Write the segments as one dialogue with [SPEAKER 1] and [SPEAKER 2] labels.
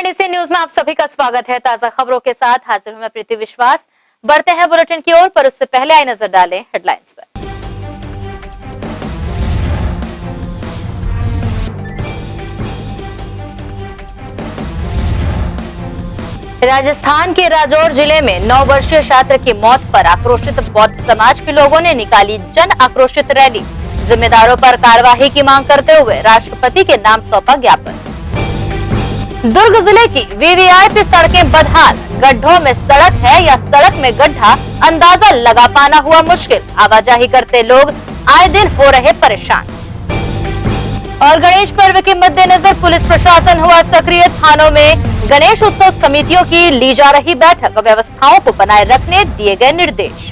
[SPEAKER 1] NDC news में आप सभी का स्वागत है। ताजा खबरों के साथ हाजिर हूं मैं प्रीति विश्वास। बढ़ते हैं बुलेटिन की ओर, पर उससे पहले आइए नजर डालें हेडलाइंस पर। राजस्थान के राजौर जिले में 9 वर्षीय छात्र की मौत पर आक्रोशित बौद्ध समाज के लोगों ने निकाली जन आक्रोशित रैली। जिम्मेदारों पर कार्रवाई की मांग करते हुए राष्ट्रपति के नाम सौंपा ज्ञापन। दुर्ग जिले की वीवीआईपी सड़कें बदहाल, गड्ढों में सड़क है या सड़क में गड्ढा, अंदाजा लगा पाना हुआ मुश्किल। आवाजाही करते लोग आए दिन हो रहे परेशान। और गणेश पर्व के मद्देनजर पुलिस प्रशासन हुआ सक्रिय। थानों में गणेश उत्सव समितियों की ली जा रही बैठक, व्यवस्थाओं को बनाए रखने दिए गए निर्देश।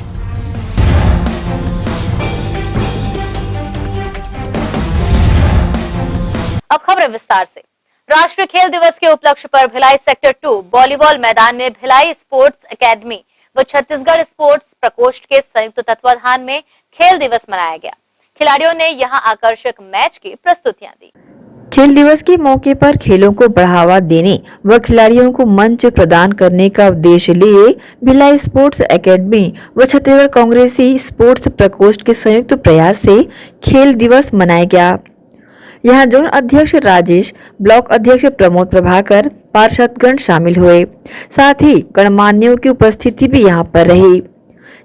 [SPEAKER 1] अब खबरें विस्तार से। राष्ट्रीय खेल दिवस के उपलक्ष्य पर भिलाई सेक्टर 2 वॉलीबॉल मैदान में भिलाई स्पोर्ट्स एकेडमी व छत्तीसगढ़ स्पोर्ट्स प्रकोष्ठ के संयुक्त तत्वाधान में खेल दिवस मनाया गया। खिलाड़ियों ने यहां आकर्षक मैच की प्रस्तुतियां दी।
[SPEAKER 2] खेल दिवस के मौके पर खेलों को बढ़ावा देने व खिलाड़ियों को मंच प्रदान करने का उद्देश्य लिए भिलाई स्पोर्ट्स एकेडमी व छत्तीसगढ़ कांग्रेसी स्पोर्ट्स प्रकोष्ठ के संयुक्त प्रयास से खेल दिवस मनाया गया। यहाँ जोन अध्यक्ष राजेश, ब्लॉक अध्यक्ष प्रमोद प्रभाकर, पार्षदगण शामिल हुए। साथ ही गणमान्यों की उपस्थिति भी यहाँ पर रही।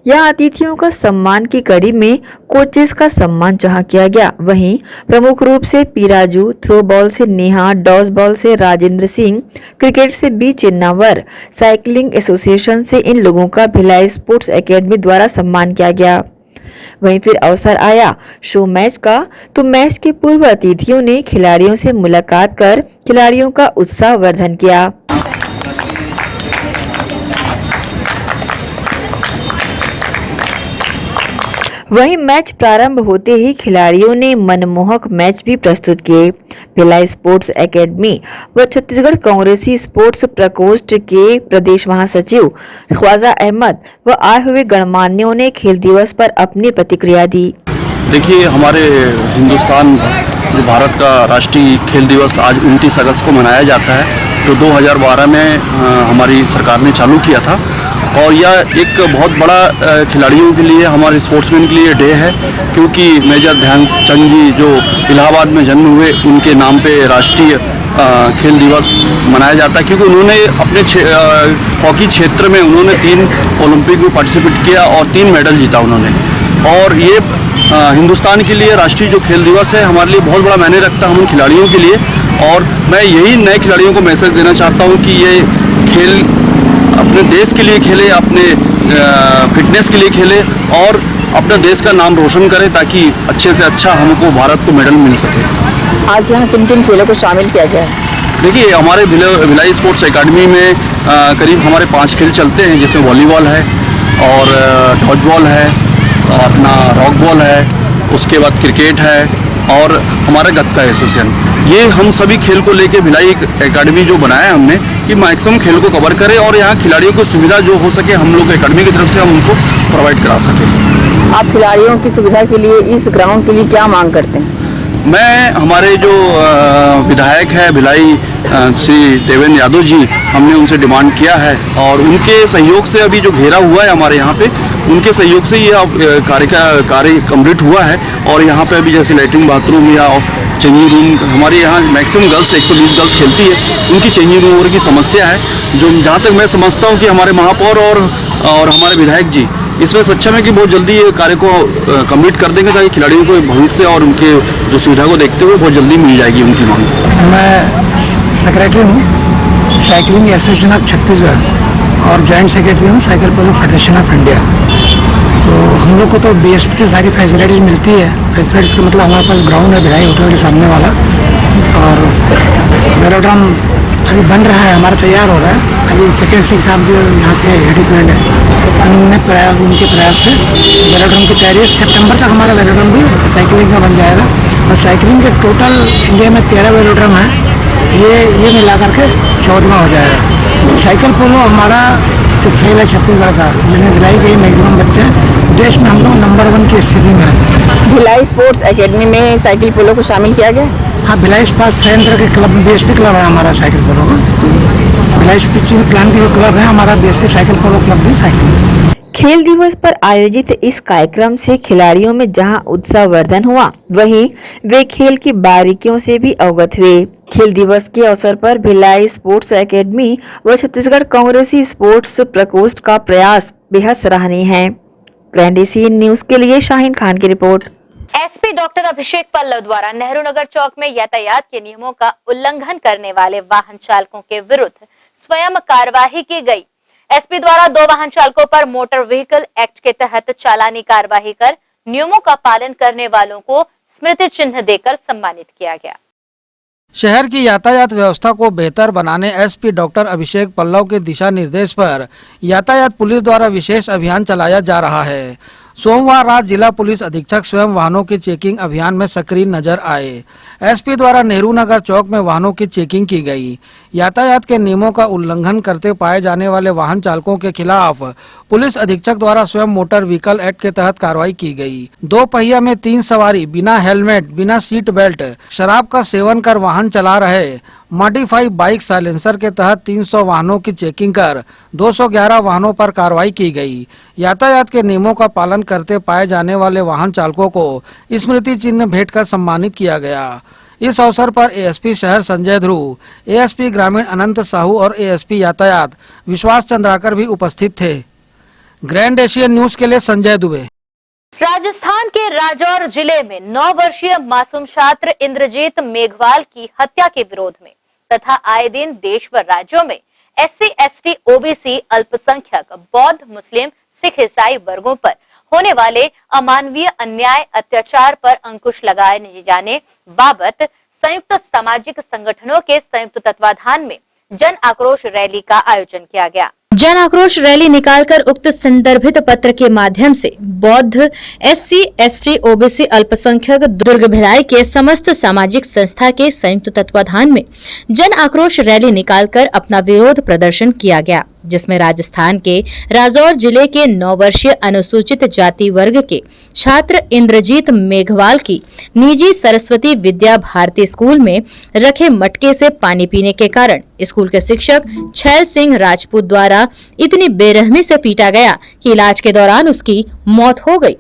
[SPEAKER 2] यहाँ अतिथियों का सम्मान की कड़ी में कोचेस का सम्मान जहाँ किया गया, वहीं प्रमुख रूप से पीराजू, थ्रो बॉल से नेहा, डॉज बॉल से राजेंद्र सिंह, क्रिकेट से बी चिन्नावर, साइकिलिंग एसोसिएशन से इन लोगों का भिलाई स्पोर्ट्स एकेडमी द्वारा सम्मान किया गया। वहीं फिर अवसर आया शो मैच का, तो मैच के पूर्व अतिथियों ने खिलाड़ियों से मुलाकात कर खिलाड़ियों का उत्साह वर्धन किया। वहीं मैच प्रारंभ होते ही खिलाड़ियों ने मनमोहक मैच भी प्रस्तुत किए। भिलाई स्पोर्ट्स एकेडमी व छत्तीसगढ़ कांग्रेसी स्पोर्ट्स प्रकोष्ठ के प्रदेश महासचिव ख्वाजा अहमद व आए हुए गणमान्यों ने खेल दिवस पर अपनी प्रतिक्रिया दी।
[SPEAKER 3] देखिए, हमारे हिंदुस्तान जो भारत का राष्ट्रीय खेल दिवस आज 29 अगस्त को मनाया जाता है, जो 2012 में हमारी सरकार ने चालू किया था। और यह एक बहुत बड़ा खिलाड़ियों के लिए, हमारे स्पोर्ट्समैन के लिए डे है, क्योंकि मेजर ध्यानचंद जी जो इलाहाबाद में जन्म हुए, उनके नाम पे राष्ट्रीय खेल दिवस मनाया जाता है। क्योंकि उन्होंने अपने हॉकी क्षेत्र में उन्होंने 3 ओलंपिक में पार्टिसिपेट किया और 3 मेडल जीता उन्होंने। और ये हिंदुस्तान के लिए राष्ट्रीय जो खेल दिवस है, हमारे लिए बहुत बड़ा मायने रखता है हम खिलाड़ियों के लिए। और मैं यही नए खिलाड़ियों को मैसेज देना चाहता हूँ कि ये खेल अपने देश के लिए खेले, अपने फिटनेस के लिए खेले और अपने देश का नाम रोशन करें, ताकि अच्छे से अच्छा हमको भारत को मेडल मिल सके।
[SPEAKER 2] आज यहाँ किन किन खेलों को शामिल किया गया है?
[SPEAKER 3] देखिए, हमारे भिलाई स्पोर्ट्स एकेडमी में करीब हमारे 5 खेल चलते हैं, जिसमें वॉलीबॉल है और डॉज बॉल है, अपना रॉक बॉल है, उसके बाद क्रिकेट है और हमारा गत्ता एसोसिएशन। ये हम सभी खेल को लेके भिलाई एकेडमी जो बनाया है हमने, कि मैक्सिमम खेल को कवर करें और यहाँ खिलाड़ियों को सुविधा जो हो सके हम लोग एकेडमी की तरफ से हम उनको प्रोवाइड करा सकें।
[SPEAKER 2] आप खिलाड़ियों की सुविधा के लिए इस ग्राउंड के लिए क्या मांग करते हैं?
[SPEAKER 3] मैं, हमारे जो विधायक है भिलाई श्री देवेंद्र यादव जी, हमने उनसे डिमांड किया है और उनके सहयोग से अभी जो घेरा हुआ है हमारे यहाँ पे, उनके सहयोग से ये कार्य कंप्लीट हुआ है। और यहाँ पे अभी जैसे लैट्रिन बाथरूम या चेंजिंग रूम, हमारे यहाँ मैक्सिमम गर्ल्स 120 गर्ल्स खेलती है, उनकी चेंजिंग रूम की समस्या है। जो जहाँ तक मैं समझता हूँ कि हमारे महापौर और हमारे विधायक जी इसमें सक्षम है कि बहुत जल्दी ये कार्य को कंप्लीट कर देंगे, ताकि खिलाड़ियों को भविष्य और उनके जो सुविधा को देखते हुए बहुत जल्दी मिल जाएगी उनकी मांग।
[SPEAKER 4] मैं सेक्रेटरी हूँ साइकिलिंग एसोसिएशन ऑफ छत्तीसगढ़ और जॉइंट सेक्रेटरी हूँ cycle polo federation of India. तो हम लोग को तो बीएसपी से सारी फैसिलिटीज़ मिलती है। फैसिलिटीज़ का मतलब हमारे पास ग्राउंड है भिलाई होटल के सामने वाला, और वेलोड्रम अभी बन रहा है, हमारा तैयार हो रहा है। अभी चकेत सिंह साहब जो यहाँ के हेड है, उनके प्रयास से वेलोड्रम की तैयारी है। सितंबर तक हमारा वेलोड्रम भी साइकिलिंग का बन जाएगा। और साइकिलिंग के टोटल इंडिया में 13 वेलोड्रम है, ये मिला करके 14वां हो जाएगा। साइकिल पोलो हमारा जो खेल है छत्तीसगढ़ का, जिसमें भिलाई के मैक्सिमम बच्चे हैं, देश में हम लोग नंबर 1 की स्थिति में है।
[SPEAKER 2] भिलाई स्पोर्ट्स एकेडमी में साइकिल पोलो को शामिल किया गया?
[SPEAKER 4] हाँ, भिलाई इस्पात संयंत्र के क्लब बीएसपी क्लब है हमारा साइकिल पोलो का। भिलाई स्पिरिट प्लांट के जो क्लब है हमारा बीएसपी साइकिल पोलो क्लब भी साइकिल।
[SPEAKER 2] खेल दिवस पर आयोजित इस कार्यक्रम से खिलाड़ियों में जहां उत्साहवर्धन हुआ, वहीं वे खेल की बारीकियों से भी अवगत हुए। खेल दिवस के अवसर पर भिलाई स्पोर्ट्स एकेडमी व छत्तीसगढ़ कांग्रेसी स्पोर्ट्स प्रकोष्ठ का प्रयास बेहद सराहनीय है। ग्रैंड एशियन न्यूज के लिए शाहीन खान की report.
[SPEAKER 1] SP doctor Abhishek Pallav द्वारा नेहरू नगर चौक में यातायात के नियमों का उल्लंघन करने वाले वाहन चालकों के विरुद्ध स्वयं कार्यवाही की गई। एसपी द्वारा 2 वाहन चालकों पर मोटर व्हीकल एक्ट के तहत चालानी कार्यवाही कर नियमों का पालन करने वालों को स्मृति चिन्ह देकर सम्मानित किया गया।
[SPEAKER 5] शहर की यातायात व्यवस्था को बेहतर बनाने एसपी डॉक्टर अभिषेक पल्लव के दिशा निर्देश पर यातायात पुलिस द्वारा विशेष अभियान चलाया जा रहा है। सोमवार रात जिला पुलिस अधीक्षक स्वयं वाहनों की चेकिंग अभियान में सक्रिय नजर आए। एसपी द्वारा नेहरू नगर चौक में वाहनों की चेकिंग की गई। यातायात के नियमों का उल्लंघन करते पाए जाने वाले वाहन चालकों के खिलाफ पुलिस अधीक्षक द्वारा स्वयं मोटर व्हीकल एक्ट के तहत कार्रवाई की गई। 2 पहिया में 3 सवारी बिना हेलमेट, बिना सीट बेल्ट, शराब का सेवन कर वाहन चला रहे मॉडिफाई बाइक साइलेंसर के तहत 300 वाहनों की चेकिंग कर 211 वाहनों पर कार्रवाई की गई। यातायात के नियमों का पालन करते पाए जाने वाले वाहन चालकों को स्मृति चिन्ह भेंट कर सम्मानित किया गया। इस अवसर पर एएसपी शहर संजय ध्रुव, एएसपी ग्रामीण अनंत साहू और एएसपी यातायात विश्वास चंद्राकर भी उपस्थित थे। ग्रैंड एशियन न्यूज के लिए संजय दुबे।
[SPEAKER 1] राजस्थान के राजौर जिले में 9 वर्षीय मासूम छात्र इंद्रजीत मेघवाल की हत्या के विरोध में तथा आए दिन देश व राज्यों में SC, ST, OBC, अल्पसंख्यक, बौद्ध, मुस्लिम, सिख, ईसाई वर्गों पर होने वाले अमानवीय अन्याय अत्याचार पर अंकुश लगाए जाने बाबत संयुक्त सामाजिक संगठनों के संयुक्त तत्वाधान में जन आक्रोश रैली का आयोजन किया गया। जन आक्रोश रैली निकालकर उक्त संदर्भित पत्र के माध्यम से बौद्ध, SC, ST, OBC, अल्पसंख्यक दुर्ग भिलाई के समस्त सामाजिक संस्था के संयुक्त तत्वाधान में जन आक्रोश रैली निकालकर अपना विरोध प्रदर्शन किया गया, जिसमें राजस्थान के राजौर जिले के 9 वर्षीय अनुसूचित जाति वर्ग के छात्र इंद्रजीत मेघवाल की निजी सरस्वती विद्या भारती स्कूल में रखे मटके से पानी पीने के कारण स्कूल के शिक्षक छैल सिंह राजपूत द्वारा इतनी बेरहमी से पीटा गया कि इलाज के दौरान उसकी मौत हो गई।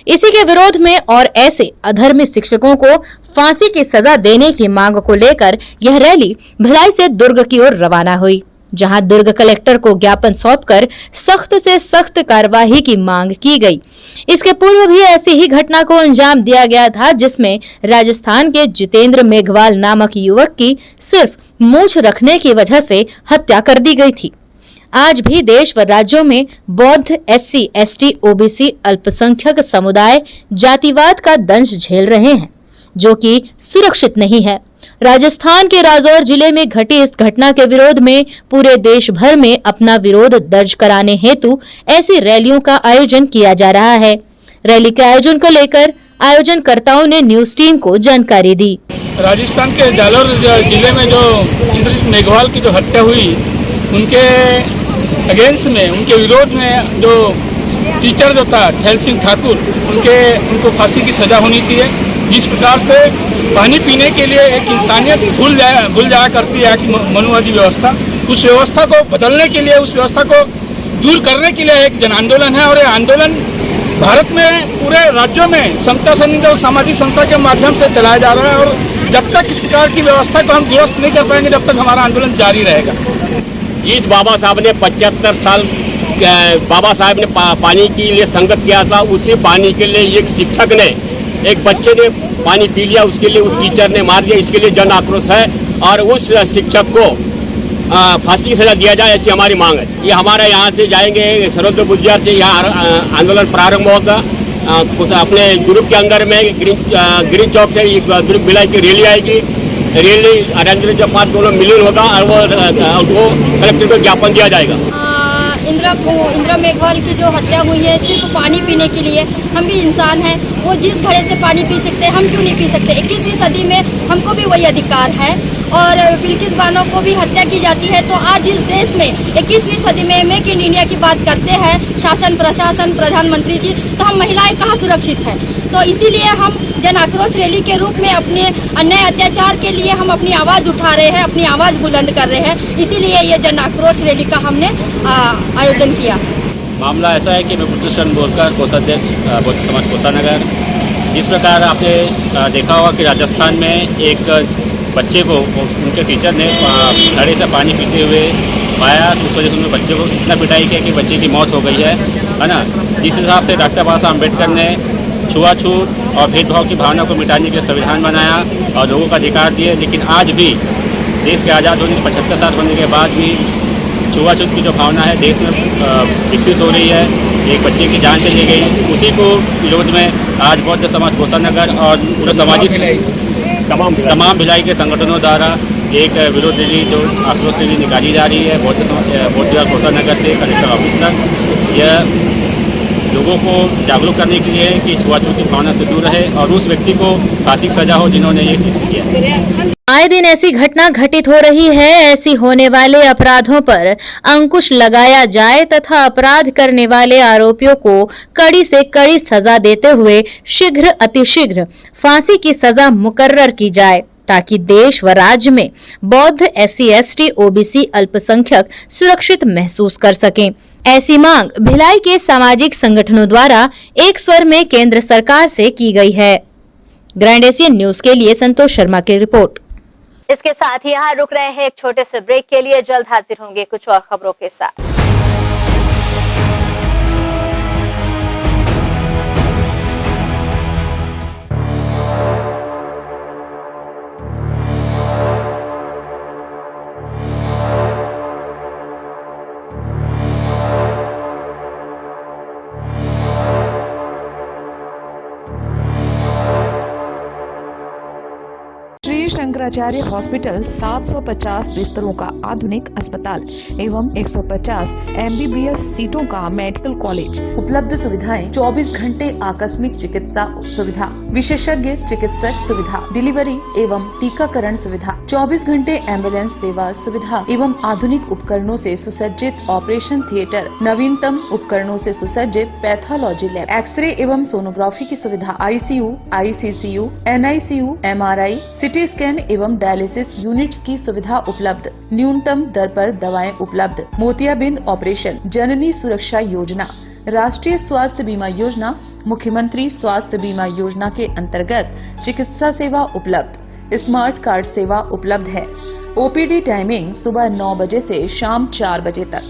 [SPEAKER 1] इसी के विरोध में और ऐसे अधर्मी शिक्षकों को फांसी की सजा देने की मांग को लेकर यह रैली भिलाई से दुर्ग की ओर रवाना हुई, जहां दुर्ग कलेक्टर को ज्ञापन सौंपकर सख्त से सख्त कार्यवाही की मांग की गई। इसके पूर्व भी ऐसी ही घटना को अंजाम दिया गया था, जिसमें राजस्थान के जितेंद्र मेघवाल नामक युवक की सिर्फ मूंछ रखने की वजह से हत्या कर दी गई थी। आज भी देश व राज्यों में बौद्ध, SC, ST, OBC, अल्पसंख्यक समुदाय जातिवाद का दंश झेल रहे हैं, जो कि सुरक्षित नहीं है। राजस्थान के राजौर जिले में घटी इस घटना के विरोध में पूरे देश भर में अपना विरोध दर्ज कराने हेतु ऐसी रैलियों का आयोजन किया जा रहा है। रैली के आयोजन को लेकर आयोजनकर्ताओं ने न्यूज टीम को जानकारी दी।
[SPEAKER 6] राजस्थान के जालोर जिले में जो इंद्रजीत मेघवाल की जो हत्या हुई, उनके अगेंस्ट में, उनके विरोध में जो टीचर जो था छैल सिंह ठाकुर, उनको फांसी की सजा होनी चाहिए। जिस प्रकार से पानी पीने के लिए एक इंसानियत भूल जाया करती है कि मनुवादी व्यवस्था, उस व्यवस्था को बदलने के लिए, उस व्यवस्था को दूर करने के लिए एक जन आंदोलन है। और ये आंदोलन भारत में पूरे राज्यों में समता सन्निधि और सामाजिक संस्था के माध्यम से चलाया जा रहा है। और जब तक इस प्रकार की व्यवस्था को हम दुरुस्त नहीं कर पाएंगे, जब तक हमारा आंदोलन जारी रहेगा।
[SPEAKER 7] जिस बाबा साहब ने 75 साल बाबा साहब ने पानी के लिए संघर्ष किया था, उसी पानी के लिए एक शिक्षक ने, एक बच्चे ने पानी पी लिया, उसके लिए उस टीचर ने मार दिया। इसके लिए जन आक्रोश है और उस शिक्षक को फांसी की सजा दिया जाए, ऐसी हमारी मांग है। ये हमारे यहाँ से जाएंगे सरहद बुझियार से, यहाँ आंदोलन प्रारंभ होगा। कुछ अपने ग्रुप के अंदर में ग्रीन चौक से ग्रुप भिलाई की रैली आएगी। रैली अरेंजमेंट जब 5 दोनों मिलन होगा और वो कलेक्टर को ज्ञापन दिया जाएगा।
[SPEAKER 8] इंदिरा मेघवाल की जो हत्या हुई है सिर्फ पानी पीने के लिए, हम भी इंसान हैं, वो जिस घड़े से पानी पी सकते हैं, हम क्यों नहीं पी सकते? 21वीं सदी में हमको भी वही अधिकार है और बिल्किस बानो को भी हत्या की जाती है। तो आज इस देश में 21वीं सदी में मेक इन इंडिया की बात करते हैं शासन प्रशासन प्रधानमंत्री जी, तो हम महिलाएं कहाँ सुरक्षित हैं। तो इसीलिए हम जन आक्रोश रैली के रूप में अपने अन्याय अत्याचार के लिए हम अपनी आवाज़ उठा रहे हैं, अपनी आवाज़ बुलंद कर रहे हैं। इसीलिए ये जन आक्रोश रैली का हमने आयोजन किया।
[SPEAKER 7] मामला ऐसा है कि मैं बुद्धूशरण बोलकर कोषाध्यक्ष बौद्ध समाज कोषानगर। जिस प्रकार आपने देखा होगा कि राजस्थान में एक बच्चे को उनके टीचर ने घड़े से पानी पीते हुए पाया, तो उस वजह से उन्होंने बच्चे को इतना पिटाई किया कि बच्चे की मौत हो गई है ना। जिस हिसाब से डॉक्टर बाबा साहब अम्बेडकर ने छुआछूत और भेदभाव की भावना को मिटाने के लिए संविधान बनाया और लोगों का अधिकार दिए, लेकिन आज भी देश के आज़ाद होने के 75 साल होने के बाद भी छुआछूत की जो भावना है देश में विकसित हो रही है। एक बच्चे की जान चली गई, उसी को विरोध में आज बौद्ध समाज कोषानगर और पूरे सामाजिक तमाम भिलाई के संगठनों द्वारा एक विरोध रैली जो आक्रोश रैली निकाली जा रही है बौद्ध कोषानगर से कलेक्टर ऑफिस तक। यह लोगों को जागरूक करने के लिए कि छुआछूत की भावना से दूर रहे और उस व्यक्ति को फांसी की सजा हो जिन्होंने ये किया।
[SPEAKER 1] आए दिन ऐसी घटना घटित हो रही है। ऐसी होने वाले अपराधों पर अंकुश लगाया जाए तथा अपराध करने वाले आरोपियों को कड़ी से कड़ी सजा देते हुए शीघ्र अतिशीघ्र फांसी की सजा मुकर्रर की जाए, ताकि देश व राज्य में बौद्ध SC ST OBC अल्पसंख्यक सुरक्षित महसूस कर सकें। ऐसी मांग भिलाई के सामाजिक संगठनों द्वारा एक स्वर में केंद्र सरकार से की गई है। ग्रैंड एशियन न्यूज के लिए संतोष शर्मा की रिपोर्ट। इसके साथ ही यहाँ रुक रहे हैं एक छोटे से ब्रेक के लिए। जल्द हाजिर होंगे कुछ और खबरों के साथ।
[SPEAKER 9] श्री शंकराचार्य हॉस्पिटल 750 बिस्तरों का आधुनिक अस्पताल एवं 150 MBBS सीटों का मेडिकल कॉलेज। उपलब्ध सुविधाएं 24 घंटे आकस्मिक चिकित्सा सुविधा, विशेषज्ञ चिकित्सक सुविधा, डिलीवरी एवं टीकाकरण सुविधा, 24 घंटे एम्बुलेंस सेवा सुविधा एवं आधुनिक उपकरणों से सुसज्जित ऑपरेशन थिएटर, नवीनतम उपकरणों से सुसज्जित पैथोलॉजी लैब, एक्सरे एवं सोनोग्राफी की सुविधा, ICU, ICCU, NICU, MRI, CT scan एवं डायलिसिस यूनिट्स की सुविधा उपलब्ध। न्यूनतम दर पर दवाएं उपलब्ध। मोतियाबिंद ऑपरेशन, जननी सुरक्षा योजना, राष्ट्रीय स्वास्थ्य बीमा योजना, मुख्यमंत्री स्वास्थ्य बीमा योजना के अंतर्गत चिकित्सा सेवा उपलब्ध। स्मार्ट कार्ड सेवा उपलब्ध है। OPD टाइमिंग सुबह 9 बजे से शाम 4 बजे तक।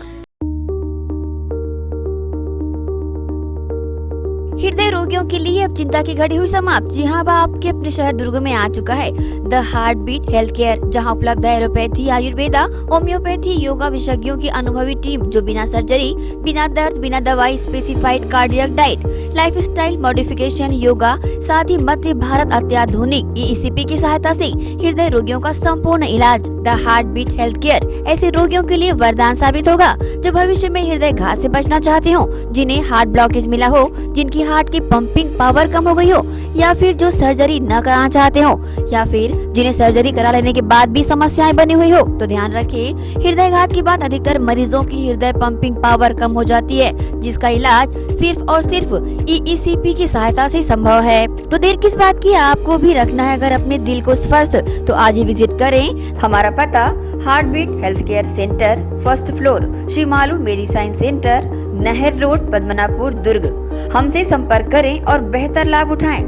[SPEAKER 10] हृदय रोगियों के लिए अब चिंता की घड़ी हुई समाप्त। जी हाँ, अब आपके अपने शहर दुर्ग में आ चुका है the heart beat health care, जहाँ उपलब्ध है एलोपैथी, आयुर्वेदा, होम्योपैथी, योगा विशेषज्ञों की अनुभवी टीम जो बिना सर्जरी, बिना दर्द, बिना दवाई, specified cardiac diet, lifestyle modification, yoga, साथ ही मध्य भारत अत्याधुनिक ECP की सहायता से हृदय रोगियों का संपूर्ण इलाज। The heart beat health care ऐसे रोगियों के लिए वरदान साबित होगा जो भविष्य में हृदय घात से बचना चाहते हो, जिन्हें हार्ट ब्लॉकेज मिला हो, जिनकी हार्ट की पंपिंग पावर कम हो गई हो, या फिर जो सर्जरी न कराना चाहते हो, या फिर जिन्हें सर्जरी करा लेने के बाद भी समस्याएं बनी हुई हो। तो ध्यान रखिए, हृदयघात के बाद अधिकतर मरीजों की हृदय पंपिंग पावर कम हो जाती है, जिसका इलाज सिर्फ और सिर्फ ECP की सहायता से संभव है। तो देर किस बात की, आपको भी रखना है अगर अपने दिल को स्वस्थ, तो आज ही विजिट करें। हमारा पता heart beat health care centre, first floor, Shri Malu medicine centre, Nahar road, Padmanapur, Durg. हमसे संपर्क करें और बेहतर लाभ उठाएं।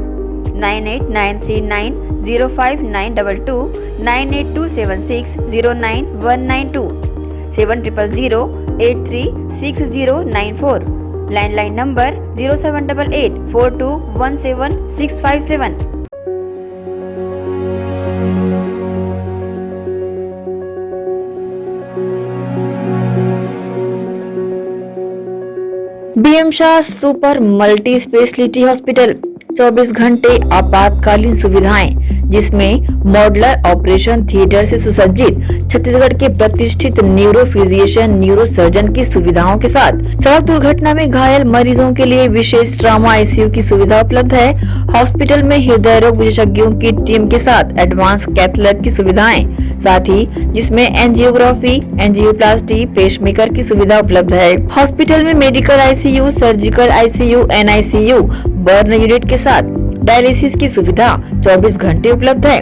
[SPEAKER 10] 9893905922, 9827609192, 7000836094, landline number 0788421767।
[SPEAKER 2] BM Shah super multi speciality hospital 24 घंटे आपातकालीन सुविधाएं, जिसमें मॉडुलर ऑपरेशन थिएटर से सुसज्जित छत्तीसगढ़ के प्रतिष्ठित न्यूरो फिजिशियन न्यूरो सर्जन की सुविधाओं के साथ सड़क दुर्घटना में घायल मरीजों के लिए विशेष ट्रॉमा आईसीयू की सुविधा उपलब्ध है। हॉस्पिटल में हृदय रोग विशेषज्ञों की टीम के साथ एडवांस कैथ लैब की सुविधाएं, साथ ही जिसमें एंजियोग्राफी, एंजियोप्लास्टी, पेसमेकर की सुविधा उपलब्ध है। हॉस्पिटल में medical ICU, surgical ICU, NICU, burn unit के साथ डायलिसिस की सुविधा 24 घंटे उपलब्ध है।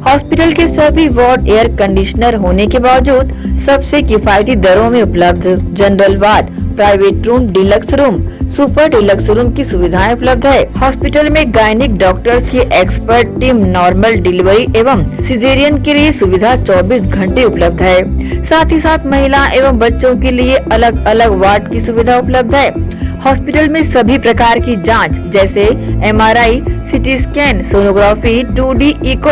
[SPEAKER 2] हॉस्पिटल के सभी वार्ड एयर कंडीशनर होने के बावजूद सबसे किफायती दरों में उपलब्ध। General ward, private room, deluxe room, super deluxe room की सुविधाएं उपलब्ध है। हॉस्पिटल में गायनिक डॉक्टर्स की एक्सपर्ट टीम नॉर्मल डिलीवरी एवं सिजेरियन के लिए सुविधा 24 घंटे उपलब्ध है। साथ ही साथ महिला एवं बच्चों के लिए अलग अलग वार्ड की सुविधा उपलब्ध है। हॉस्पिटल में सभी प्रकार की जांच जैसे MRI, CT scan, sonography, 2D echo,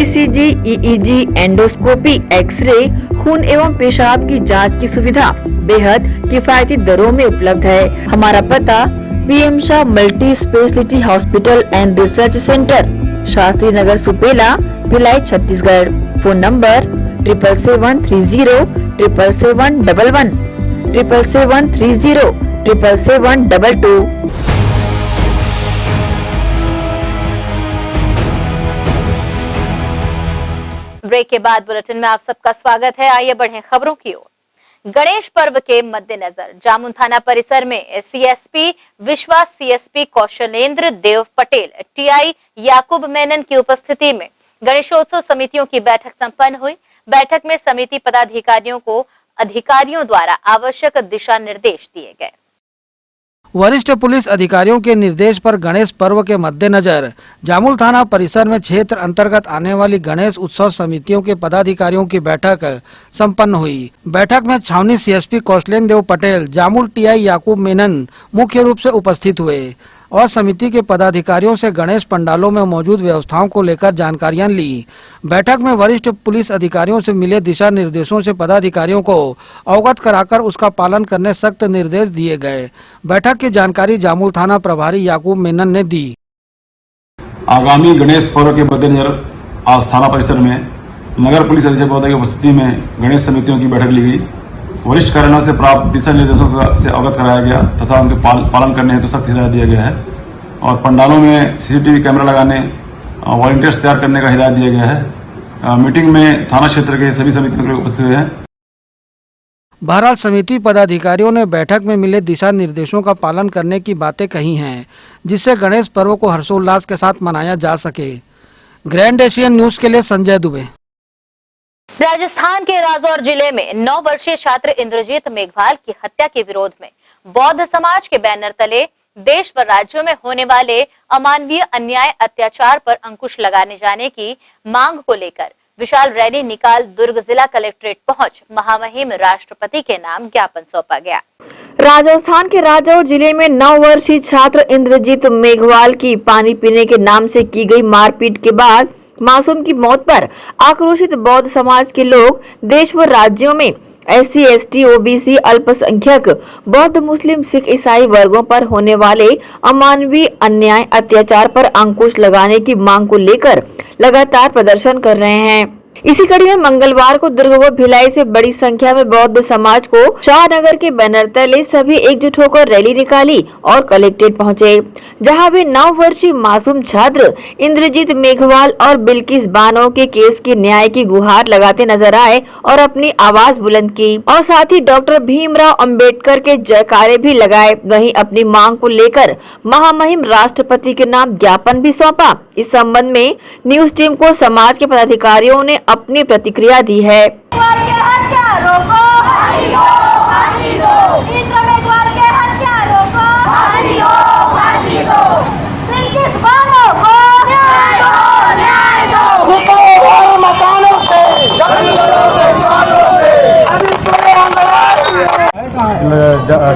[SPEAKER 2] ECG, EEG, endoscopy, x ray, खून एवं पेशाब की जांच की सुविधा बेहद किफायती दरों में उपलब्ध है। हमारा पता PM Shah multi speciality hospital and research centre, Shastri Nagar, Supela, Bhilai, Chhattisgarh. Phone number 7730777111 77307772।
[SPEAKER 1] Break के बाद बुलेटिन में आप सबका स्वागत है। आइए बढ़ें खबरों की ओर। गणेश पर्व के मद्देनजर जामुन थाना परिसर में सीएसपी विश्वास, सीएसपी कौशलेंद्र देव पटेल, टीआई याकूब मेनन की उपस्थिति में गणेशोत्सव समितियों की बैठक संपन्न हुई। बैठक में समिति पदाधिकारियों को अधिकारियों द्वारा आवश्यक दिशा निर्देश दिए गए।
[SPEAKER 5] वरिष्ठ पुलिस अधिकारियों के निर्देश पर गणेश पर्व के मद्देनजर जामुल थाना परिसर में क्षेत्र अंतर्गत आने वाली गणेश उत्सव समितियों के पदाधिकारियों की बैठक संपन्न हुई। बैठक में छावनी सीएसपी कौशलेंद्र देव पटेल, जामुल टीआई याकूब मेनन मुख्य रूप से उपस्थित हुए और समिति के पदाधिकारियों से गणेश पंडालों में मौजूद व्यवस्थाओं को लेकर जानकारियां ली। बैठक में वरिष्ठ पुलिस अधिकारियों से मिले दिशा निर्देशों से पदाधिकारियों को अवगत कराकर उसका पालन करने सख्त निर्देश दिए गए। बैठक की जानकारी जामुल थाना प्रभारी याकूब मेनन ने दी।
[SPEAKER 11] आगामी गणेश पर्व के मद्देनजर आज थाना परिसर में नगर पुलिस अधीक्षक महोदय की उपस्थिति में गणेश समितियों की बैठक ली गई। वरिष्ठ कार्यालयों से प्राप्त दिशा निर्देशों से अवगत कराया गया तथा उनके पालन करने हेतु सख्त हिदायत दिया गया है और पंडालों में सीसीटीवी कैमरा लगाने, वॉलंटियर्स तैयार करने का हिदायत दिया गया है। मीटिंग में थाना क्षेत्र के सभी समितियों के उपस्थित हुए हैं।
[SPEAKER 5] बहरहाल समिति पदाधिकारियों ने बैठक में मिले दिशा निर्देशों का पालन करने की बातें कही हैं, जिससे गणेश पर्व को हर्षोल्लास के साथ मनाया जा सके। ग्रैंड एशियन न्यूज के लिए संजय दुबे।
[SPEAKER 1] राजस्थान के राजौर जिले में 9 वर्षीय छात्र इंद्रजीत मेघवाल की हत्या के विरोध में बौद्ध समाज के बैनर तले देश व राज्यों में होने वाले अमानवीय अन्याय अत्याचार पर अंकुश लगाने जाने की मांग को लेकर विशाल रैली निकाल दुर्ग जिला कलेक्ट्रेट पहुंच महामहिम राष्ट्रपति के नाम ज्ञापन सौंपा गया।
[SPEAKER 2] राजस्थान के राजौर जिले में 9 वर्षीय छात्र इंद्रजीत मेघवाल की पानी पीने के नाम से की गई मारपीट के बाद मासूम की मौत पर आक्रोशित बौद्ध समाज के लोग देश व राज्यों में SC, ST, OBC, अल्पसंख्यक, बौद्ध, मुस्लिम, सिख, ईसाई वर्गों पर होने वाले अमानवीय अन्याय अत्याचार पर अंकुश लगाने की मांग को लेकर लगातार प्रदर्शन कर रहे हैं। इसी कड़ी में मंगलवार को दुर्ग व भिलाई से बड़ी संख्या में बौद्ध समाज को शाहनगर के बैनर तले सभी एकजुट होकर रैली निकाली और कलेक्ट्रेट पहुंचे, जहां वे 9 वर्षीय मासूम छात्र इंद्रजीत मेघवाल और बिल्किस बानो के केस की न्याय की गुहार लगाते नजर आए और अपनी आवाज बुलंद की और साथ ही डॉक्टर भीमराव अंबेडकर के जयकारे भी लगाए। वहीं अपनी मांग को लेकर महामहिम राष्ट्रपति के नाम ज्ञापन भी सौंपा। इस संबंध में न्यूज टीम को समाज के पदाधिकारियों ने अपनी प्रतिक्रिया दी है।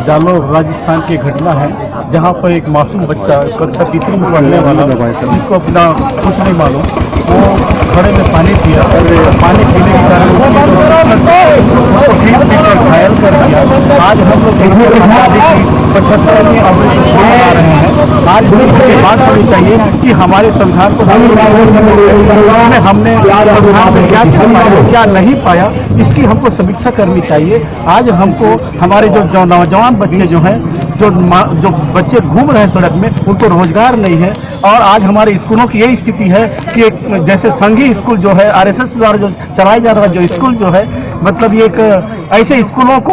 [SPEAKER 12] जालोर राजस्थान की घटना है
[SPEAKER 3] जहाँ पर एक मासूम बच्चा कक्षा तीसरी में पढ़ने वाला जिसको अपना कुछ नहीं मालूम, वो घड़े में पानी पिया और पानी पीने के कारण घायल कर दिया। आज हम लोग 75वीं अवधि मना रहे हैं। आज हमें बात होनी चाहिए कि हमारे संविधान को हमने क्या नहीं पाया, इसकी हमको समीक्षा करनी चाहिए। आज हमको हमारे जो नौजवान बच्चे जो हैं, जो बच्चे घूम रहे हैं सड़क में, उनको रोजगार नहीं है। और आज हमारे स्कूलों की यही स्थिति है कि जैसे संघीय स्कूल जो है RSS द्वारा जो चलाया जा रहा जो स्कूल जो है, मतलब ये एक ऐसे स्कूलों को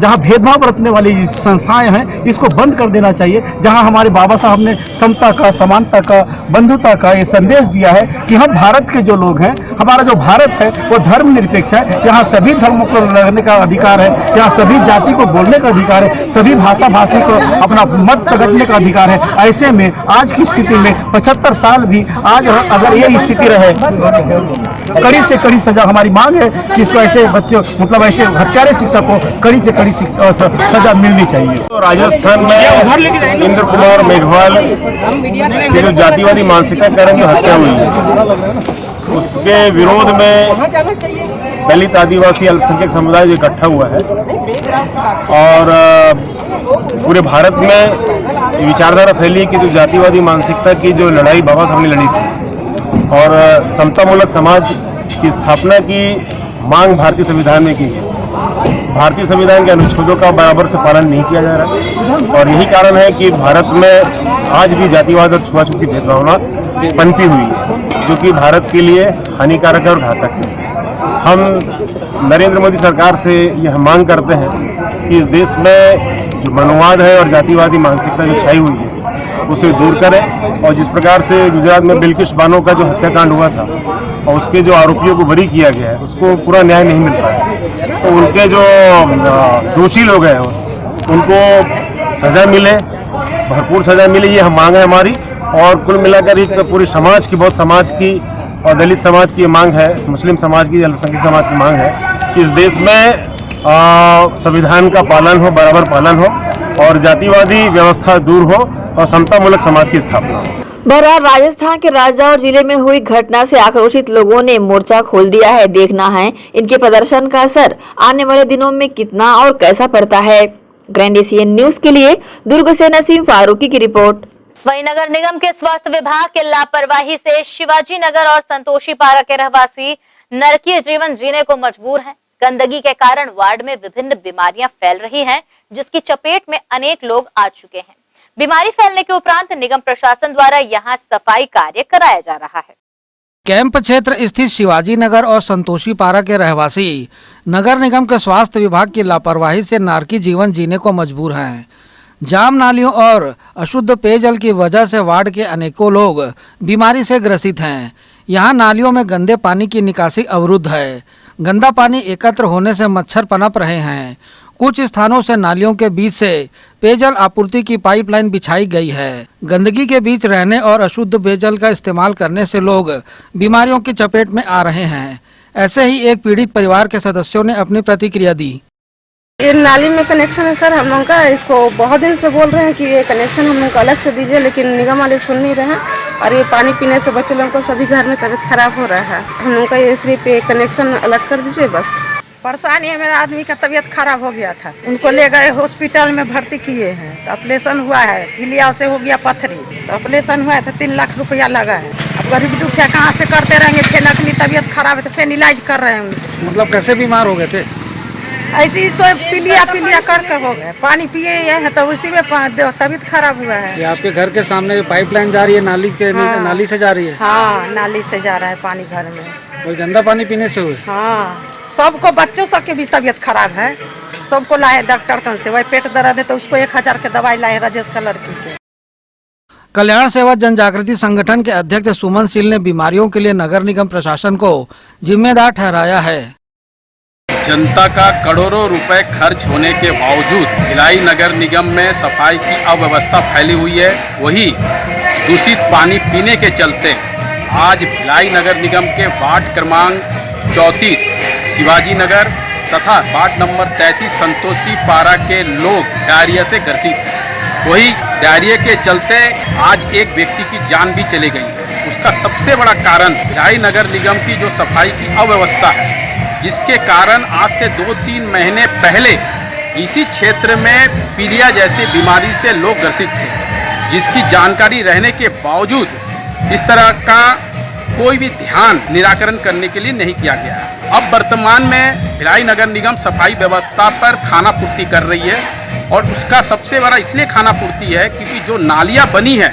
[SPEAKER 3] जहां भेदभाव बरतने वाली संस्थाएं हैं, इसको बंद कर देना चाहिए। जहां हमारे बाबा साहब ने समता का, समानता का, बंधुता का ये संदेश दिया है कि हम भारत के जो लोग हैं, हमारा जो भारत है वो धर्मनिरपेक्ष है, यहाँ सभी धर्मों को रहने का अधिकार है, यहाँ सभी जाति को बोलने का अधिकार है, सभी भाषा भाषी को अपना मत प्रकटने का अधिकार है। ऐसे में आज की स्थिति में 75 साल भी आज अगर ये स्थिति रहे, कड़ी से कड़ी सजा हमारी मांग है कि इसको ऐसे बच्चों, मतलब ऐसे हत्यारे शिक्षक को कड़ी से कड़ी सजा मिलनी चाहिए।
[SPEAKER 11] तो राजस्थान में इंद्र कुमार मेघवाल की जो जातिवादी मानसिकता के कारण जो हत्या हुई है, उसके विरोध में दलित आदिवासी अल्पसंख्यक समुदाय जो इकट्ठा हुआ है और पूरे भारत में विचारधारा फैली कि जो जातिवादी मानसिकता की जो लड़ाई बाबा साहब ने लड़ी थी और समतामूलक समाज की स्थापना की मांग भारतीय संविधान में की है। भारतीय संविधान के अनुच्छेदों का बराबर से पालन नहीं किया जा रहा और यही कारण है कि भारत में आज भी जातिवाद और छुआछूत की भेदभावना पनपी हुई है, जो कि भारत के लिए हानिकारक और घातक है। हम नरेंद्र मोदी सरकार से यह मांग करते हैं कि इस देश में जो मनोवाद है और जातिवादी मानसिकता जो छाई हुई है उसे दूर करें और जिस प्रकार से गुजरात में बिल्किस बानो का जो हत्याकांड हुआ था और उसके जो आरोपियों को बरी किया गया है उसको पूरा न्याय नहीं मिल पाया, तो उनके जो दोषी लोग हैं उनको सजा मिले, भरपूर सजा मिले, ये मांग है हमारी। और कुल मिलाकर एक पूरी समाज की, बहुत समाज की और दलित समाज की मांग है, मुस्लिम समाज की, अल्पसंख्यक समाज की मांग है कि इस देश में संविधान का पालन हो, बराबर पालन हो और जातिवादी व्यवस्था दूर हो और समतामूलक समाज की स्थापना हो।
[SPEAKER 2] बहरहाल राजस्थान के राजौर जिले में हुई घटना से आक्रोशित लोगों ने मोर्चा खोल दिया है। देखना है इनके प्रदर्शन का असर आने वाले दिनों में कितना और कैसा पड़ता है। ग्रैंड एशियन न्यूज के लिए दुर्ग से नसीम फारूकी की रिपोर्ट।
[SPEAKER 1] वहीं नगर निगम के स्वास्थ्य विभाग के लापरवाही से शिवाजी नगर और संतोषी पारा के रहवासी नरकीय जीवन जीने को मजबूर हैं। गंदगी के कारण वार्ड में विभिन्न बीमारियां फैल रही हैं, जिसकी चपेट में अनेक लोग आ चुके हैं। बीमारी फैलने के उपरांत निगम प्रशासन द्वारा यहां सफाई कार्य कराया जा रहा है।
[SPEAKER 5] कैंप क्षेत्र स्थित शिवाजी नगर और संतोषी पारा के रहवासी नगर निगम के स्वास्थ्य विभाग की लापरवाही से नारकी जीवन जीने को मजबूर हैं। जाम नालियों और अशुद्ध पेयजल की वजह से वार्ड के अनेकों लोग बीमारी से ग्रसित हैं। यहाँ नालियों में गंदे पानी की निकासी अवरुद्ध है। गंदा पानी एकत्र होने से मच्छर पनप रहे हैं। कुछ स्थानों से नालियों के बीच से पेयजल आपूर्ति की पाइपलाइन बिछाई गई है। गंदगी के बीच रहने और अशुद्ध पेयजल का इस्तेमाल करने से लोग बीमारियों की चपेट में आ रहे हैं। ऐसे ही एक पीड़ित परिवार के सदस्यों ने अपनी प्रतिक्रिया दी।
[SPEAKER 12] ये नाली में कनेक्शन है सर हम लोगों का, इसको बहुत दिन से बोल रहे हैं कि ये कनेक्शन हम लोग को अलग से दीजिए, लेकिन निगम वाले सुन नहीं रहे हैं और ये पानी पीने से बच्चे लोगों को सभी घर में तबीयत खराब हो रहा है। हम लोगों का ये सिर्फ कनेक्शन अलग कर दीजिए बस।
[SPEAKER 13] परेशानी है, मेरा आदमी का तबीयत खराब हो गया था, उनको ले गए हॉस्पिटल में भर्ती किए हैं तो ऑपरेशन हुआ है, पीलिया से हो गया पथरी, तो ऑपरेशन हुआ है तो 3 लाख रुपया लगा है। अब गरीब दुखिया कहाँ से करते रहेंगे, फिर अपनी तबीयत खराब है तो फिर इलाज कर रहे हैं।
[SPEAKER 5] मतलब कैसे बीमार हो गए थे?
[SPEAKER 13] ऐसे ही सब पीलिया करके हो गए, पानी पिए हैं तो उसी में तबीयत खराब हुआ है।
[SPEAKER 5] ये आपके घर के सामने पाइपलाइन जा रही है, नाली के नीचे नाली से जा रही है?
[SPEAKER 13] हाँ, नाली से जा रहा है पानी घर में।
[SPEAKER 5] कोई गंदा पानी पीने से हुए?
[SPEAKER 13] हाँ, सबको, बच्चों सबके भी तबीयत खराब है, सबको लाए डॉक्टर कन से, वही पेट दर्द है तो उसको 1000 के दवाई लाए राजेश का लड़की के।
[SPEAKER 5] कल्याण सेवा जन जागृति संगठन के अध्यक्ष सुमन सिल ने बीमारियों के लिए नगर निगम प्रशासन को जिम्मेदार ठहराया है।
[SPEAKER 14] जनता का करोड़ों रुपए खर्च होने के बावजूद भिलाई नगर निगम में सफाई की अव्यवस्था फैली हुई है। वही दूषित पानी पीने के चलते आज भिलाई नगर निगम के वार्ड क्रमांक 34 शिवाजी नगर तथा वार्ड नंबर 33 संतोषी पारा के लोग डायरिया से ग्रसित हैं। वही डायरिया के चलते आज एक व्यक्ति की जान भी चली गई है। उसका सबसे बड़ा कारण भिलाई नगर निगम की जो सफाई की अव्यवस्था है, जिसके कारण आज से 2-3 महीने पहले इसी क्षेत्र में पीलिया जैसी बीमारी से लोग ग्रसित थे, जिसकी जानकारी रहने के बावजूद इस तरह का कोई भी ध्यान निराकरण करने के लिए नहीं किया गया। अब वर्तमान में भिलाई नगर निगम सफाई व्यवस्था पर खाना पूर्ति कर रही है और उसका सबसे बड़ा इसलिए खाना पूर्ति है क्योंकि जो नालियाँ बनी है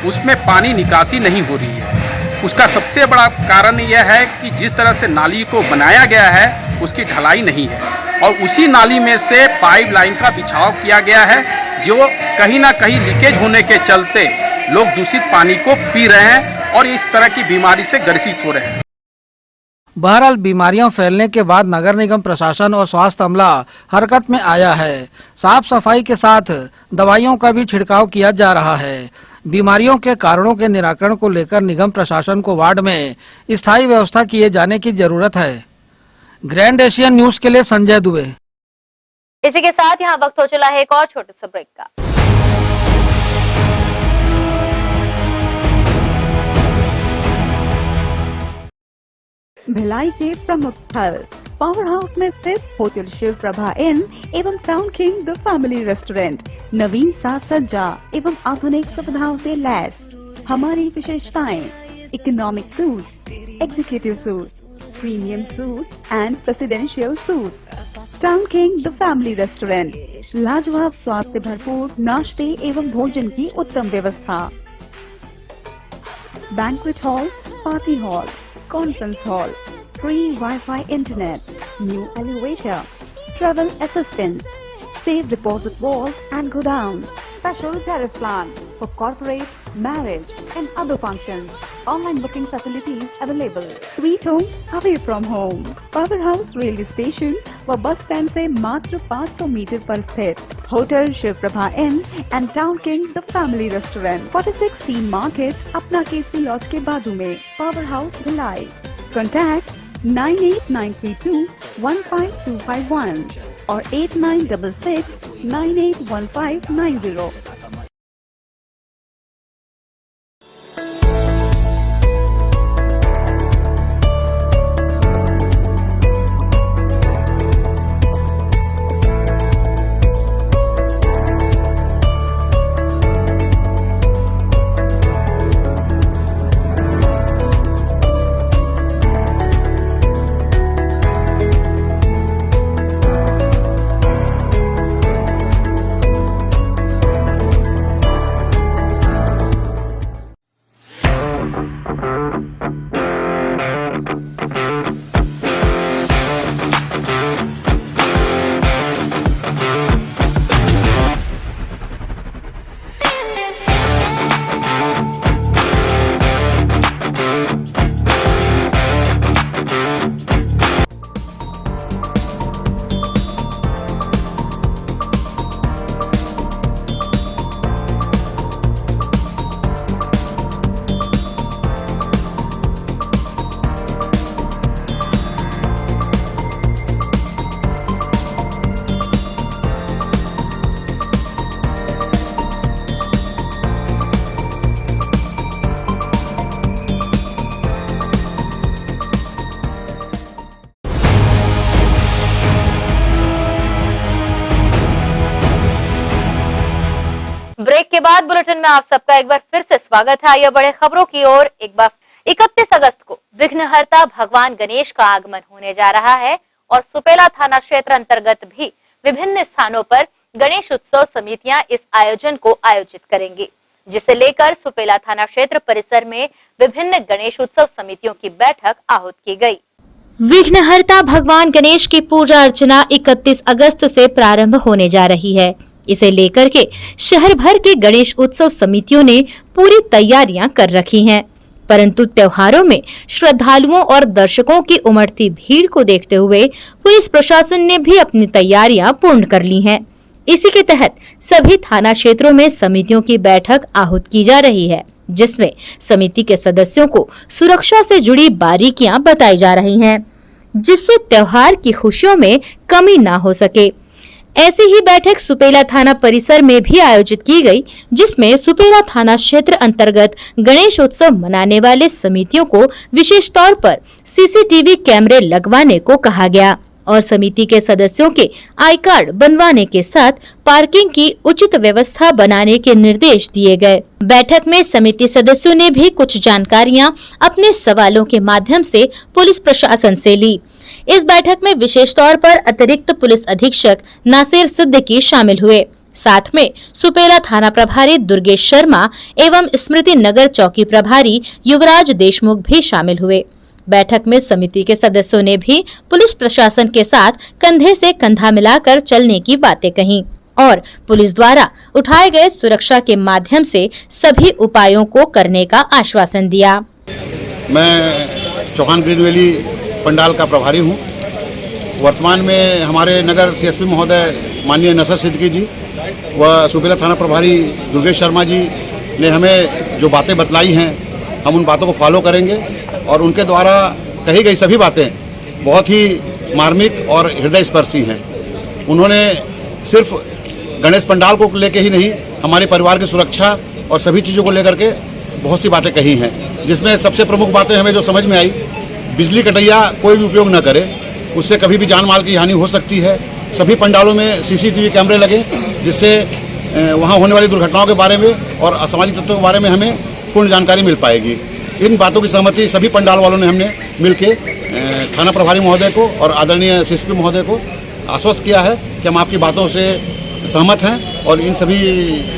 [SPEAKER 14] उसमें पानी निकासी नहीं हो रही है। उसका सबसे बड़ा कारण यह है कि जिस तरह से नाली को बनाया गया है उसकी ढलाई नहीं है और उसी नाली में से पाइपलाइन का बिछाव किया गया है, जो कहीं ना कहीं लीकेज होने के चलते लोग दूषित पानी को पी रहे हैं और इस तरह की बीमारी से ग्रसित हो रहे हैं।
[SPEAKER 5] बहरहाल बीमारियां फैलने के बाद नगर निगम प्रशासन और स्वास्थ्य अमला हरकत में आया है। साफ सफाई के साथ दवाइयों का भी छिड़काव किया जा रहा है। बीमारियों के कारणों के निराकरण को लेकर निगम प्रशासन को वार्ड में स्थायी व्यवस्था किए जाने की जरूरत है। ग्रैंड एशियन न्यूज के लिए संजय दुबे।
[SPEAKER 1] इसी के साथ यहाँ वक्त हो चला है एक और छोटे से ब्रेक का।
[SPEAKER 15] भिलाई के प्रमुख स्थल पावर हाउस में स्थित होटल शिव प्रभा इन एवं Town king the family restaurant नवीन साज सज्जा एवं आधुनिक सुविधाओं से लैस। हमारी विशेषताएं economic suite, executive suite, premium suite and presidential suite. Town king the family restaurant, लाजवाब स्वाद से भरपूर नाश्ते एवं भोजन की उत्तम व्यवस्था। Banquet hall, party hall, conference hall, free Wi-Fi internet, new elevator, travel assistance, safe deposit vault and godown, special tariff plan for corporate, marriage and other functions. Online booking facilities available. Sweet home away from home. Power House railway station व bus stand से मात्र 500 metre पर स्थित hotel Shiv Prabha inn and town king the family restaurant 46 C market अपना KC laws के बाजू में। Power house Bhilai. Contact 98932 15251 और 8966 981590।
[SPEAKER 1] ब्रेक के बाद बुलेटिन में आप सबका एक बार फिर से स्वागत है। आइए बड़े खबरों की ओर। एक बार 31 अगस्त को विघ्नहर्ता भगवान गणेश का आगमन होने जा रहा है और सुपेला थाना क्षेत्र अंतर्गत भी विभिन्न स्थानों पर गणेश उत्सव समितियां इस आयोजन को आयोजित करेंगी, जिसे लेकर सुपेला थाना क्षेत्र परिसर में विभिन्न गणेश उत्सव समितियों की बैठक आहूत की गई।
[SPEAKER 16] विघ्नहर्ता भगवान गणेश की पूजा अर्चना 31 अगस्त से प्रारंभ होने जा रही है। इसे लेकर के शहर भर के गणेश उत्सव समितियों ने पूरी तैयारियां कर रखी हैं, परंतु त्योहारों में श्रद्धालुओं और दर्शकों की उमड़ती भीड़ को देखते हुए पुलिस प्रशासन ने भी अपनी तैयारियां पूर्ण कर ली हैं। इसी के तहत सभी थाना क्षेत्रों में समितियों की बैठक आहूत की जा रही है, जिसमें समिति के सदस्यों को सुरक्षा से जुड़ी बारीकियां बताई जा रही हैं, जिससे त्योहार की खुशियों में कमी ना हो सके। ऐसी ही बैठक सुपेला थाना परिसर में भी आयोजित की गई, जिसमें सुपेला थाना क्षेत्र अंतर्गत गणेश उत्सव मनाने वाले समितियों को विशेष तौर पर सीसीटीवी कैमरे लगवाने को कहा गया और समिति के सदस्यों के आई कार्ड बनवाने के साथ पार्किंग की उचित व्यवस्था बनाने के निर्देश दिए गए। बैठक में समिति सदस्यों ने भी कुछ जानकारियां अपने सवालों के माध्यम से पुलिस प्रशासन से ली। इस बैठक में विशेष तौर पर अतिरिक्त पुलिस अधीक्षक नासिर सिद्दीकी शामिल हुए। साथ में सुपेला थाना प्रभारी दुर्गेश शर्मा एवं स्मृति नगर चौकी प्रभारी युवराज देशमुख भी शामिल हुए। बैठक में समिति के सदस्यों ने भी पुलिस प्रशासन के साथ कंधे से कंधा मिलाकर चलने की बातें कहीं और पुलिस द्वारा उठाए गए सुरक्षा के माध्यम से सभी उपायों को करने का आश्वासन दिया।
[SPEAKER 17] मैं चौहान ग्रीन वैली पंडाल का प्रभारी हूँ। वर्तमान में हमारे नगर सीएसपी महोदय माननीय नसर सिद्दीकी जी व सुपेला थाना प्रभारी दुर्गेश शर्मा जी ने हमें जो बातें बतलाई हैं, हम उन बातों को फॉलो करेंगे और उनके द्वारा कही गई सभी बातें बहुत ही मार्मिक और हृदय स्पर्शी हैं। उन्होंने सिर्फ गणेश पंडाल को लेकर ही नहीं, हमारे परिवार की सुरक्षा और सभी चीज़ों को लेकर के बहुत सी बातें कही हैं, जिसमें सबसे प्रमुख बातें हमें जो समझ में आई, बिजली कटैया कोई भी उपयोग न करे, उससे कभी भी जान माल की हानि हो सकती है। सभी पंडालों में सीसीटीवी कैमरे लगे, जिससे वहाँ होने वाली दुर्घटनाओं के बारे में और असामाजिक तत्वों के बारे में हमें पूर्ण जानकारी मिल पाएगी। इन बातों की सहमति सभी पंडाल वालों ने हमने मिलकर थाना प्रभारी महोदय को और आदरणीय सीएसपी महोदय को आश्वस्त किया है कि हम आपकी बातों से सहमत हैं और इन सभी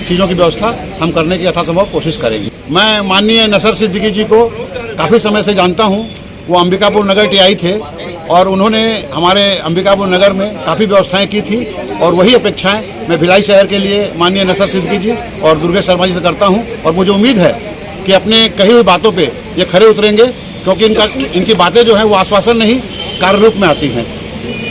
[SPEAKER 17] चीज़ों की व्यवस्था हम करने की यथासंभव कोशिश करेंगे। मैं माननीय नसर सिद्दीकी जी को काफ़ी समय से जानता हूँ। वो अंबिकापुर नगर टीआई थे और उन्होंने हमारे अंबिकापुर नगर में काफ़ी व्यवस्थाएं की थी और वही अपेक्षाएं मैं भिलाई शहर के लिए माननीय नसर सिद्दीकी जी और दुर्गेश शर्मा जी से करता हूं और मुझे उम्मीद है कि अपने कही हुई बातों पे ये खरे उतरेंगे, क्योंकि इनकी बातें जो हैं वो आश्वासन नहीं कार्य रूप में आती हैं,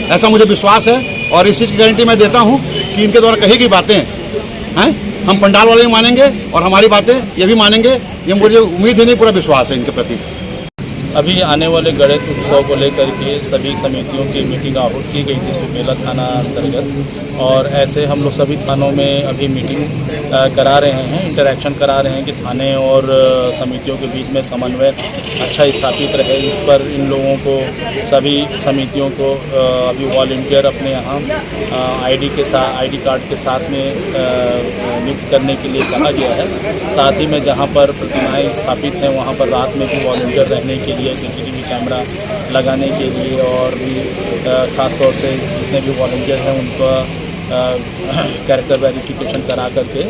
[SPEAKER 17] ऐसा मुझे विश्वास है। और इस चीज़ की गारंटी मैं देता हूँ कि इनके द्वारा कही गई बातें हैं हम पंडाल वाले भी मानेंगे और हमारी बातें ये भी मानेंगे। ये मुझे उम्मीद ही नहीं, पूरा विश्वास है इनके प्रति।
[SPEAKER 18] अभी आने वाले गणेश उत्सव को लेकर के सभी समितियों की मीटिंग आहूत की गई थी सुपेला थाना अंतर्गत, और ऐसे हम लोग सभी थानों में अभी मीटिंग करा रहे हैं, इंटरेक्शन करा रहे हैं कि थाने और समितियों के बीच में समन्वय अच्छा स्थापित रहे। इस पर इन लोगों को सभी समितियों को अभी वॉलंटियर अपने यहाँ आईडी कार्ड के साथ में नियुक्त करने के लिए कहा गया है। साथ ही में जहाँ पर प्रतिमाएँ स्थापित हैं वहाँ पर रात में भी वॉलंटियर रहने के लिए सीसीटीवी कैमरा लगाने के लिए और भी ख़ास तौर से जितने भी वॉलंटियर हैं उनका कैरेक्टर वेरिफिकेशन करा करके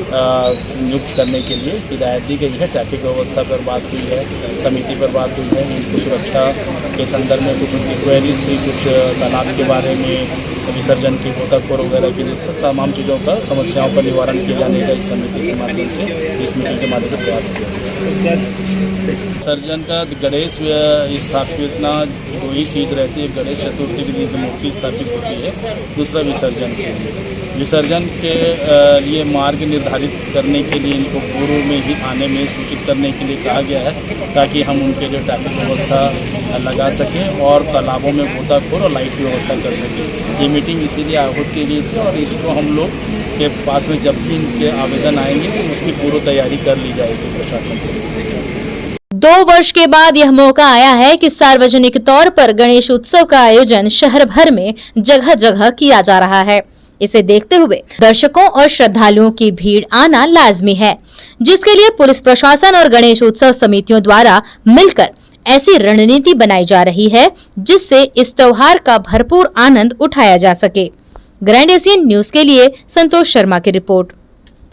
[SPEAKER 18] नियुक्त करने के लिए हिदायत दी गई है। ट्रैफिक व्यवस्था पर बात हुई है, समिति पर बात हुई है, उनको सुरक्षा के संदर्भ में कुछ उनकी क्वेरीज थी, कुछ तालाब के बारे में, विसर्जन की गोताखोर वगैरह की तमाम चीज़ों का समस्याओं का निवारण किया जाने का इस समिति के माध्यम से, इस मीटिंग के माध्यम से प्रयास किया। विसर्जन का गणेश स्थापितना दो ही चीज़ रहती है, गणेश चतुर्थी के दिन मूर्ति स्थापित होती है, दूसरा विसर्जन के लिए मार्ग निर्धारित करने के लिए इनको पूर्व में ही आने में सूचित करने के लिए कहा गया है, ताकि हम उनके लिए ट्रैफिक व्यवस्था लगा सकें और तालाबों में गोताखोर और लाइट की व्यवस्था कर सकें। ये मीटिंग इसीलिए आहूत के लिए थी और इसको हम लोग के पास में जब भी इनके आवेदन आएंगे तो उसकी पूर्व तैयारी कर ली जाएगी प्रशासन को।
[SPEAKER 16] 2 वर्ष के बाद यह मौका आया है कि सार्वजनिक तौर पर गणेश उत्सव का आयोजन शहर भर में जगह जगह किया जा रहा है। इसे देखते हुए दर्शकों और श्रद्धालुओं की भीड़ आना लाजमी है, जिसके लिए पुलिस प्रशासन और गणेश उत्सव समितियों द्वारा मिलकर ऐसी रणनीति बनाई जा रही है जिससे इस त्योहार का भरपूर आनंद उठाया जा सके। ग्रैंड एशियन न्यूज के लिए संतोष शर्मा की रिपोर्ट।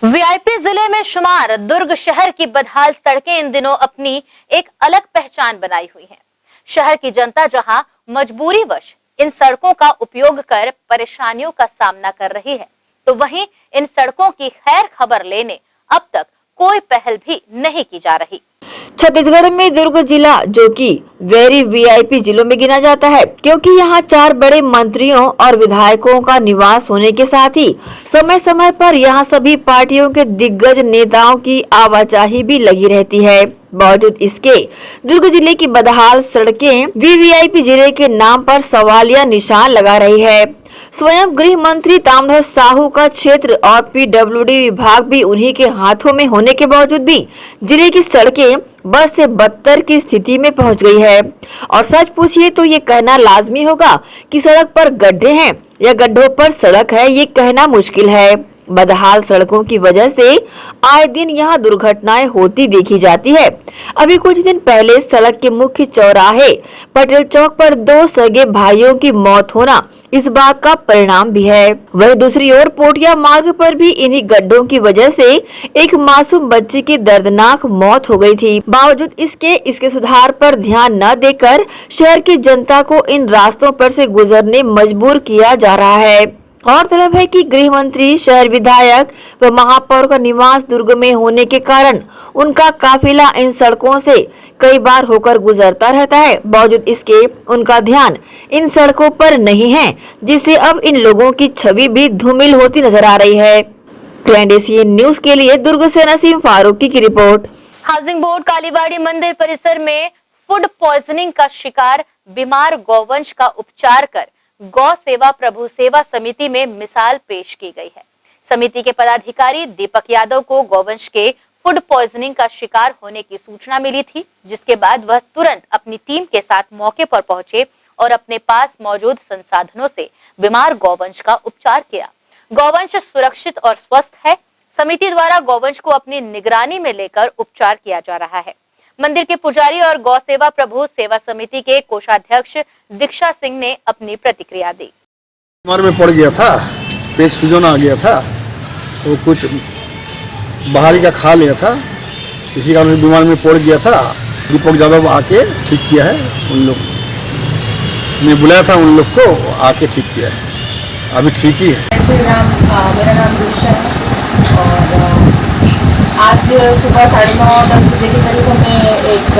[SPEAKER 1] वीआईपी जिले में शुमार दुर्ग शहर की बदहाल सड़कें इन दिनों अपनी एक अलग पहचान बनाई हुई हैं। शहर की जनता जहां मजबूरीवश इन सड़कों का उपयोग कर परेशानियों का सामना कर रही है, तो वहीं इन सड़कों की खैर खबर लेने अब तक कोई पहल भी नहीं की जा रही।
[SPEAKER 2] छत्तीसगढ़ में दुर्ग जिला जो कि वेरी वीआईपी जिलों में गिना जाता है, क्योंकि यहाँ 4 बड़े मंत्रियों और विधायकों का निवास होने के साथ ही समय समय पर यहाँ सभी पार्टियों के दिग्गज नेताओं की आवाजाही भी लगी रहती है। बावजूद इसके दुर्ग जिले की बदहाल सड़कें वीवीआईपी जिले के नाम पर सवालिया निशान लगा रही है। स्वयं गृह मंत्री ताम्रध्वज साहू का क्षेत्र और पीडब्ल्यूडी विभाग भी उन्हीं के हाथों में होने के बावजूद भी जिले की सड़कें बस से बदतर की स्थिति में पहुंच गई है। और सच पूछिए तो ये कहना लाजमी होगा कि सड़क पर गड्ढे हैं या गड्ढों पर सड़क है, ये कहना मुश्किल है। बदहाल सड़कों की वजह से आए दिन यहाँ दुर्घटनाएं होती देखी जाती है। अभी कुछ दिन पहले सड़क के मुख्य चौराहे पटेल चौक पर 2 सगे भाइयों की मौत होना इस बात का परिणाम भी है। वहीं दूसरी ओर पोटिया मार्ग पर भी इन्हीं गड्ढों की वजह से एक मासूम बच्ची की दर्दनाक मौत हो गई थी। बावजूद इसके सुधार पर ध्यान न देकर शहर की जनता को इन रास्तों पर से गुजरने मजबूर किया जा रहा है। गौरतलब है कि गृह मंत्री, शहर विधायक व महापौर का निवास दुर्ग में होने के कारण उनका काफिला इन सड़कों से कई बार होकर गुजरता रहता है। बावजूद इसके उनका ध्यान इन सड़कों पर नहीं है, जिससे अब इन लोगों की छवि भी धूमिल होती नजर आ रही है। ग्रैंड न्यूज के लिए दुर्ग से नसीम फारूकी की रिपोर्ट।
[SPEAKER 1] हाउसिंग बोर्ड कालीबाड़ी मंदिर परिसर में फूड पॉइजनिंग का शिकार बीमार गौवंश का उपचार कर गौ सेवा प्रभु सेवा समिति में मिसाल पेश की गई है। समिति के पदाधिकारी दीपक यादव को गौवंश के फूड पॉइजनिंग का शिकार होने की सूचना मिली थी, जिसके बाद वह तुरंत अपनी टीम के साथ मौके पर पहुंचे और अपने पास मौजूद संसाधनों से बीमार गौवंश का उपचार किया। गौवंश सुरक्षित और स्वस्थ है। समिति द्वारा गौवंश को अपनी निगरानी में लेकर उपचार किया जा रहा है। मंदिर के पुजारी और गौ सेवा प्रभु सेवा समिति के कोषाध्यक्ष दीक्षा सिंह ने अपनी प्रतिक्रिया दी।
[SPEAKER 17] बीमार में पड़ गया था, पेट सूजन आ गया था, तो कुछ बाहरी का खा लिया था, इसी कारण बीमार में पड़ गया था। दीपक यादव आके ठीक किया है। उन लोग ने बुलाया था, उन लोग को आके ठीक किया है, अभी ठीक ही है।
[SPEAKER 19] श्री राम, मेरा नाम दीक्षा है और आज सुबह 9:30-10 बजे के करीब हमें एक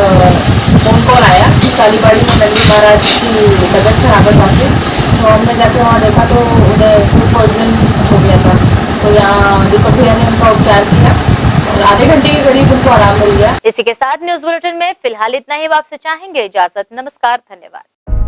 [SPEAKER 19] फ़ोन कॉल आया कि कालीबाड़ी में नंदी महाराज की तबीयत खराब है काफ़ी। तो हमने जाके वहाँ देखा तो उन्हें फूड पॉइजन हो गया था। तो यहाँ दीपक भैया ने उनका उपचार किया और आधे घंटे के करीब उनको आराम मिल गया।
[SPEAKER 1] इसी के साथ न्यूज बुलेटिन में फिलहाल इतना ही। आपसे चाहेंगे इजाजत। नमस्कार, धन्यवाद।